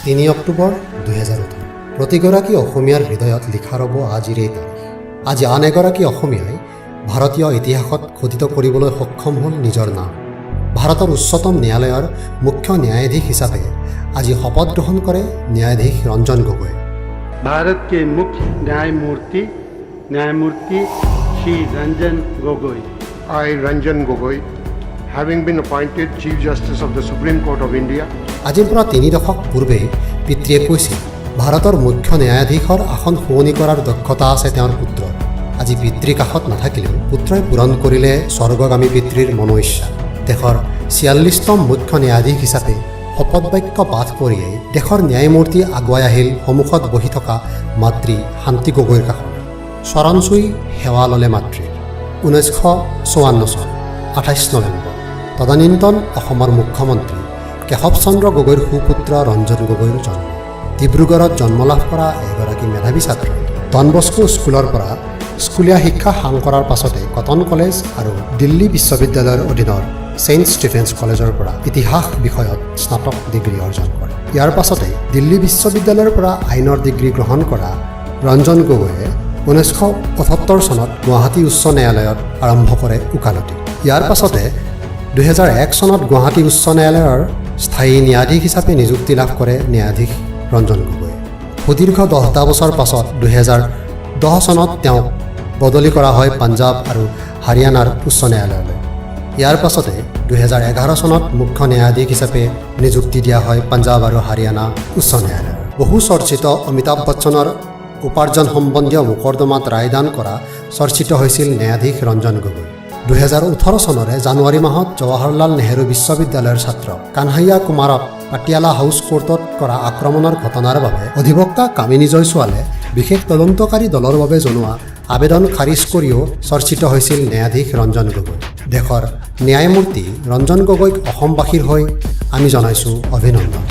3 অক্টোবৰ 2018 প্ৰতিগৰাকী অসমীয়াৰ হৃদয়ত লিখা ৰ'ব আজিৰ এই তাৰিখ। আজি আন এগৰাকী অসমীয়াই ভাৰতীয় ইতিহাসত খোদিত কৰিবলৈ সক্ষম হ'ল নিজৰ নাম। ভাৰতৰ উচ্চতম ন্যায়ালয়ৰ মুখ্য ন্যায়াধীশ হিচাপে আজি শপত গ্ৰহণ কৰে ন্যায়াধীশ ৰঞ্জন গগৈ। भारत के मुख्य न्यायमूर्ति Shri Ranjan Gogoi. I, Ranjan Gogoi, having been appointed Chief Justice of the Supreme Court of India, আজিৰ পৰা 3 দশক পূৰ্বে পিতৃয়ে কৈছিল ভাৰতৰ মুখ্য ন্যায়াধীশৰ আসন শুৱনি কৰাৰ দক্ষতা আছে তেওঁৰ পুত্ৰৰ। আজি পিতৃ কাষত নাথাকিলেও পুত্ৰই পূৰণ কৰিলে স্বৰ্গগামী পিতৃৰ মনোইচ্ছা। দেশৰ 46তম মুখ্য ন্যায়াধীশ হিচাপে শপত বাক্য পাঠ কৰিয়েই দেশৰ ন্যায়মূৰ্তি আগুৱাই আহিল সন্মুখত বহি থকা মাতৃ শান্তি গগৈৰ কাষত। চৰণ চুই সেৱা ল'লে মাতৃৰ। 1954 চন 28 নৱেম্বৰ তদানীন্তন অসমৰ মুখ্যমন্ত্ৰী কেশৱ চন্দ্ৰ গগৈৰ সুপুত্ৰ ৰঞ্জন গগৈৰ জন্ম। ডিব্ৰুগড়ত জন্ম লাভ কৰা এগৰাকী মেধাৱী ছাত্ৰ। ডন বস্কো স্কুলৰ পৰা স্কুলীয়া শিক্ষা সাং কৰাৰ পাছতে কটন কলেজ আৰু দিল্লী বিশ্ববিদ্যালয়ৰ অধীনৰ ছেইণ্ট ষ্টিফেন্স কলেজৰ পৰা ইতিহাস বিষয়ত স্নাতক ডিগ্ৰী অৰ্জন কৰে। ইয়াৰ পাছতে দিল্লী বিশ্ববিদ্যালয়ৰ পৰা আইনৰ ডিগ্ৰী গ্ৰহণ কৰা ৰঞ্জন গগৈয়ে 1978 চনত গুৱাহাটী উচ্চ ন্যায়ালয়ত আৰম্ভ কৰে ওকালতি। ইয়াৰ পাছতে 2001 চনত গুৱাহাটী উচ্চ ন্যায়ালয়ৰ স্থায়ী ন্যায়াধীশ হিচাপে নিযুক্তি লাভ কৰে ন্যায়াধীশ ৰঞ্জন গগৈ। সুদীৰ্ঘ 10টা বছৰ পাছত 2010 চনত তেওঁক বদলি কৰা হয় পাঞ্জাৱ আৰু হাৰিয়ানাৰ উচ্চ ন্যায়ালয়লৈ। ইয়াৰ পাছতে 2011 চনত মুখ্য ন্যায়াধীশ হিচাপে নিযুক্তি দিয়া হয় পাঞ্জাৱ আৰু হাৰিয়ানা উচ্চ ন্যায়ালয়ৰ। বহু চৰ্চিত অমিতাভ বচ্চনৰ উপাৰ্জন সম্বন্ধীয় মোকৰ্দমাত ৰায়দান কৰা চৰ্চিত হৈছিল ন্যায়াধীশ ৰঞ্জন গগৈ। 2018 চনৰে জানুৱাৰী মাহত জৱাহৰলাল নেহৰু বিশ্ববিদ্যালয়ৰ ছাত্ৰ কানহাইয়া কুমাৰক পাটিয়ালা হাউচ কোৰ্টত কৰা আক্ৰমণৰ ঘটনাৰ বাবে অধিবক্তা কামিনী জয়ছোৱালে বিশেষ তদন্তকাৰী দলৰ বাবে জনোৱা আবেদন খাৰিজ কৰিও চৰ্চিত হৈছিল ন্যায়াধীশ ৰঞ্জন গগৈ। দেশৰ ন্যায়মূৰ্তি ৰঞ্জন গগৈক অসমবাসীৰ হৈ আমি জনাইছোঁ অভিনন্দন।